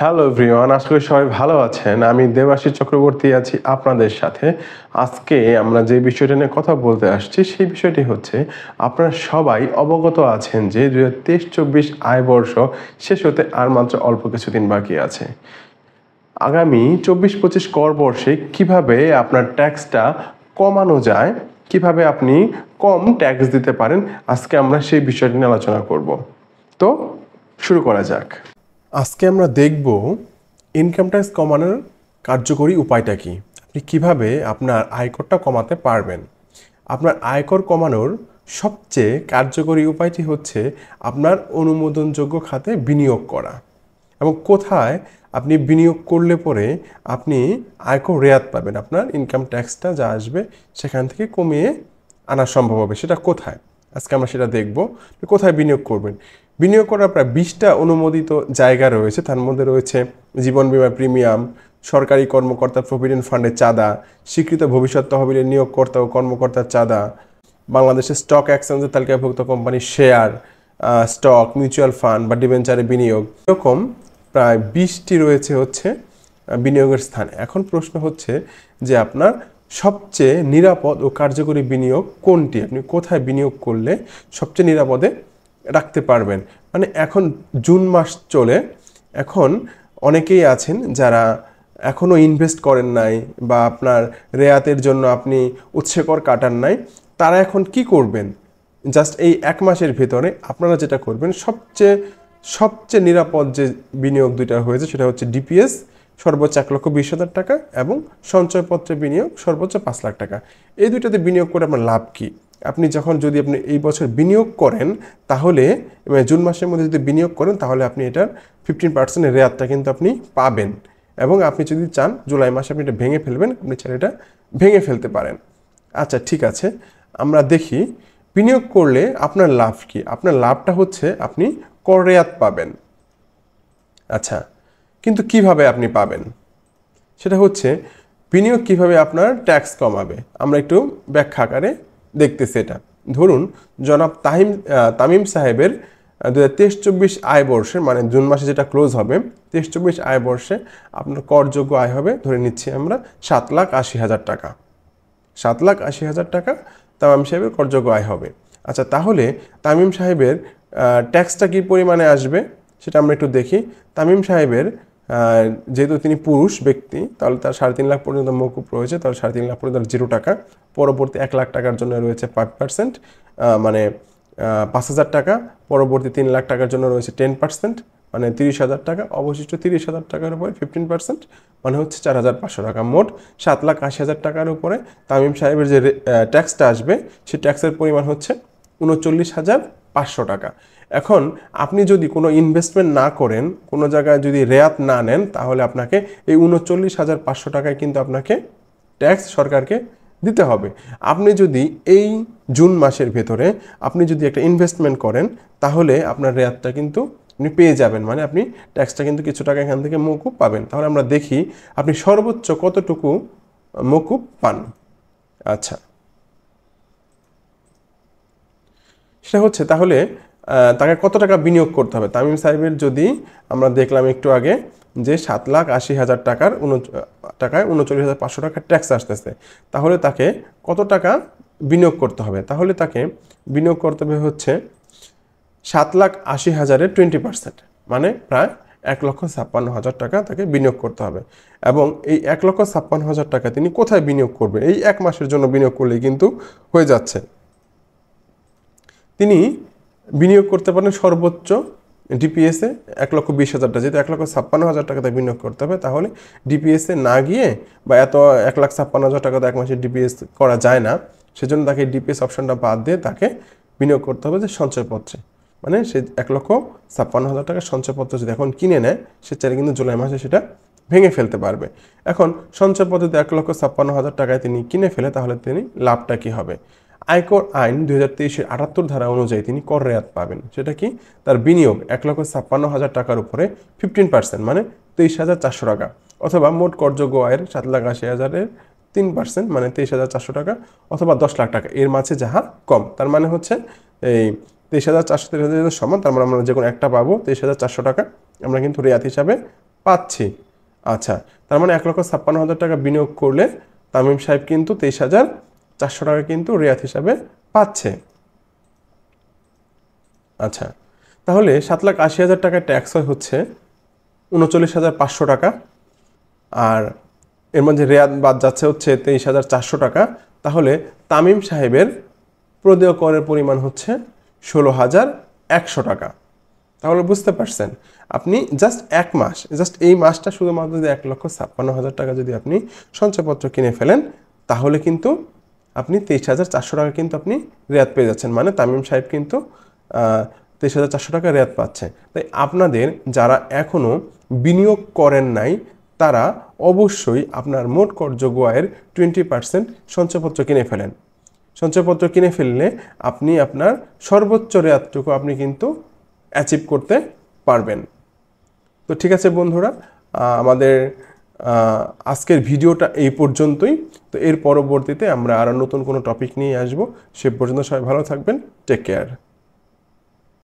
Hello everyone, আশা করি সবাই ভালো আছেন। আমি দেবাশীষ চক্রবর্তী আছি আপনাদের সাথে। আজকে আমরা যে বিষয়টা নিয়ে কথা বলতে আসছি সেই বিষয়টি হচ্ছে, আপনারা সবাই অবগত আছেন যে 2023-24 আয়বর্ষ শেষ হতে আর মাত্র অল্প কিছুদিন বাকি আছে। আগামী 24-25 কর বর্ষে কিভাবে আপনার ট্যাক্সটা কমানো যায়, কিভাবে আপনি কম ট্যাক্স দিতে পারেন, আজকে আমরা সেই বিষয়টি নিয়ে আলোচনা করব। তো শুরু করা যাক। আজকে আমরা দেখব ইনকাম ট্যাক্স কমানোর কার্যকরী উপায়টা কি, আপনি কিভাবে আপনার আয়করটা কমাতে পারবেন। আপনার আয়কর কমানোর সবচেয়ে কার্যকরী উপায়টি হচ্ছে আপনার অনুমোদনযোগ্য খাতে বিনিয়োগ করা, এবং কোথায় আপনি বিনিয়োগ করলে পরে আপনি আয়কর রেয়াত পাবেন, আপনার ইনকাম ট্যাক্সটা যা আসবে সেখান থেকে কমিয়ে আনা সম্ভব হবে। সেটা কোথায়, আজকে আমরা সেটা দেখব। কোথায় বিনিয়োগ করবেন। বিনিয়োগ করার প্রায় 20টা অনুমোদিত জায়গা রয়েছে। তার মধ্যে রয়েছে জীবন বীমা প্রিমিয়াম, সরকারি কর্মকর্তা প্রভিডেন্ট ফান্ডের চাঁদা, স্বীকৃত ভবিষ্যৎ তহবিলের নিয়োগকর্তা ও কর্মকর্তার চাঁদা, বাংলাদেশের স্টক এক্সচেঞ্জের তালিকাভুক্ত কোম্পানির শেয়ার, স্টক, মিউচুয়াল ফান্ড বা ডিবেঞ্চারে বিনিয়োগ, এরকম প্রায় 20টি রয়েছে হচ্ছে বিনিয়োগের স্থান। এখন প্রশ্ন হচ্ছে যে আপনার সবচেয়ে নিরাপদ ও কার্যকরী বিনিয়োগ কোনটি, আপনি কোথায় বিনিয়োগ করলে সবচেয়ে নিরাপদে রাখতে পারবেন। মানে এখন জুন মাস চলে, এখন অনেকেই আছেন যারা এখনও ইনভেস্ট করেন নাই বা আপনার রেয়াতের জন্য আপনি উৎসে কর কাটান নাই, তারা এখন কি করবেন। জাস্ট এই এক মাসের ভেতরে আপনারা যেটা করবেন, সবচেয়ে নিরাপদ যে বিনিয়োগ দুইটা হয়েছে সেটা হচ্ছে ডিপিএস সর্বোচ্চ 1,20,000 টাকা এবং সঞ্চয়পত্রে বিনিয়োগ সর্বোচ্চ 5 লাখ টাকা। এই দুইটাতে বিনিয়োগ করে আপনার লাভ কি। আপনি যদি আপনি এই বছর বিনিয়োগ করেন, তাহলে জুন মাসের মধ্যে যদি বিনিয়োগ করেন, তাহলে আপনি এটার 15% রেয়াতটা কিন্তু আপনি পাবেন। এবং আপনি যদি চান জুলাই মাসে আপনি এটা ভেঙে ফেলবেন, আপনি চান এটা ভেঙে ফেলতে পারেন। আচ্ছা, ঠিক আছে, আমরা দেখি বিনিয়োগ করলে আপনার লাভ কি। আপনার লাভটা হচ্ছে আপনি কর রেয়াত পাবেন। আচ্ছা, কিন্তু কিভাবে আপনি পাবেন সেটা হচ্ছে বিনিয়োগ কিভাবে আপনার ট্যাক্স কমাবে, আমরা একটু ব্যাখ্যা আকারে দেখতেছি। এটা ধরুন জনাব তামিম সাহেবের 2023-24 আয় বর্ষের, মানে জুন মাসে যেটা ক্লোজ হবে, 23-24 আয় বর্ষে আপনার করযোগ্য আয় হবে, ধরে নিচ্ছি আমরা 7,80,000 টাকা। 7,80,000 টাকা তামিম সাহেবের করযোগ্য আয় হবে। আচ্ছা, তাহলে তামিম সাহেবের ট্যাক্সটা কী পরিমাণে আসবে সেটা আমরা একটু দেখি। তামিম সাহেবের যেহেতু তিনি পুরুষ ব্যক্তি, তাহলে তার 3.5 লাখ পর্যন্ত মওকুফ রয়েছে, তাহলে 3.5 লাখ পর্যন্ত 0 টাকা। পরবর্তী 1 লাখ টাকার জন্য রয়েছে 5%, মানে 5,000 টাকা। পরবর্তী 3 লাখ টাকার জন্য রয়েছে 10%, মানে 30,000 টাকা। অবশিষ্ট 30,000 টাকার উপরে 15%, মানে হচ্ছে 4,500 টাকা। মোট 7,80,000 টাকার উপরে তামিম সাহেবের যে ট্যাক্সটা আসবে, সেই ট্যাক্সের পরিমাণ হচ্ছে 39,500 টাকা। এখন আপনি যদি কোনো ইনভেস্টমেন্ট না করেন, কোনো জায়গায় যদি রেয়াত না নেন, তাহলে আপনাকে এই 39,500 টাকায় কিন্তু আপনাকে ট্যাক্স সরকারকে দিতে হবে। আপনি যদি এই জুন মাসের ভেতরে আপনি যদি একটা ইনভেস্টমেন্ট করেন, তাহলে আপনার রেয়াতটা কিন্তু আপনি পেয়ে যাবেন, মানে আপনি ট্যাক্সটা কিন্তু কিছু টাকা এখান থেকে মওকুফ পাবেন। তাহলে আমরা দেখি আপনি সর্বোচ্চ কতটুকু মওকুফ পান। আচ্ছা, সেটা হচ্ছে তাহলে তাকে কত টাকা বিনিয়োগ করতে হবে। তামিম সাহেবের যদি আমরা দেখলাম একটু আগে যে 7,80,000 টাকায় 39,500 টাকার ট্যাক্স আসতেছে, তাহলে তাকে কত টাকা বিনিয়োগ করতে হবে। তাহলে তাকে বিনিয়োগ করতে হবে হচ্ছে 7,80,000-এর 20%, মানে প্রায় 1,56,000 টাকা তাকে বিনিয়োগ করতে হবে। এবং এই 1,56,000 টাকা তিনি কোথায় বিনিয়োগ করবেন, এই এক মাসের জন্য বিনিয়োগ করলেই কিন্তু হয়ে যাচ্ছে। তিনি বিনিয়োগ করতে পারেন সর্বোচ্চ ডিপিএসে 1,20,000 টাকা, যেহেতু 1,56,000 টাকাতে বিনিয়োগ করতে হবে, তাহলে ডিপিএসে না গিয়ে বা এত 1,56,000 টাকা তো এক মাসে ডিপিএস করা যায় না, সেজন্য তাকে ডিপিএস অপশনটা বাদ দিয়ে তাকে বিনিয়োগ করতে হবে যে সঞ্চয়পত্রে। মানে সে 1,56,000 টাকার সঞ্চয়পত্র যদি এখন কিনে নেয়, সে চাইলে কিন্তু জুলাই মাসে সেটা ভেঙে ফেলতে পারবে। এখন সঞ্চয়পত্রতে 1,56,000 টাকায় তিনি কিনে ফেলে, তাহলে তিনি লাভটা কী হবে। আয়কর আইন 2023-এর 78 ধারা অনুযায়ী তিনি কর রেয়াত পাবেন। সেটা কি, তার বিনিয়োগ 1,56,000 টাকার উপরে 15%, মানে 23,400 টাকা, অথবা মোট করযোগ্য আয়ের 7,80,000-এর 3%, মানে 23,400 টাকা, অথবা 10 লাখ টাকা, এর মাঝে যাহা কম। তার মানে হচ্ছে এই 23,400 সমান, তার মানে আমরা যে কোনো একটা পাবো 23,400 টাকা আমরা কিন্তু রেয়াত হিসাবে পাচ্ছি। আচ্ছা, তার মানে 1,56,000 টাকা বিনিয়োগ করলে তামিম সাহেব কিন্তু 23,400 টাকা কিন্তু রেয়াত হিসাবে পাচ্ছে। আচ্ছা, তাহলে 7,80,000 টাকা ট্যাক্স হচ্ছে 39,500 টাকা, আর এর মধ্যে রেয়াত বাদ যাচ্ছে হচ্ছে 23,400 টাকা। তাহলে তামিম সাহেবের প্রদেয় করের পরিমাণ হচ্ছে 16,100 টাকা। তাহলে বুঝতে পারছেন, আপনি জাস্ট এক মাস, জাস্ট এই মাসটা শুধুমাত্র যদি 1,56,000 টাকা যদি আপনি সঞ্চয়পত্র কিনে ফেলেন, তাহলে কিন্তু আপনি 23,400 টাকা কিন্তু আপনি রেয়াত পেয়ে যাচ্ছেন। মানে তামিম সাহেব কিন্তু 23,400 টাকা রেয়াত পাচ্ছে। তাই আপনাদের যারা এখনও বিনিয়োগ করেন নাই, তারা অবশ্যই আপনার মোট করযোগ্য আয়ের 20% সঞ্চয়পত্র কিনে ফেলেন। সঞ্চয়পত্র কিনে ফেললে আপনি আপনার সর্বোচ্চ রেয়াতটুকু আপনি কিন্তু অ্যাচিভ করতে পারবেন। তো ঠিক আছে বন্ধুরা, আমাদের আজকের ভিডিওটা এই পর্যন্তই। তো এর পরবর্তীতে আমরা আরও নতুন কোনো টপিক নিয়ে আসবো। সে পর্যন্ত সবাই ভালো থাকবেন। Take care.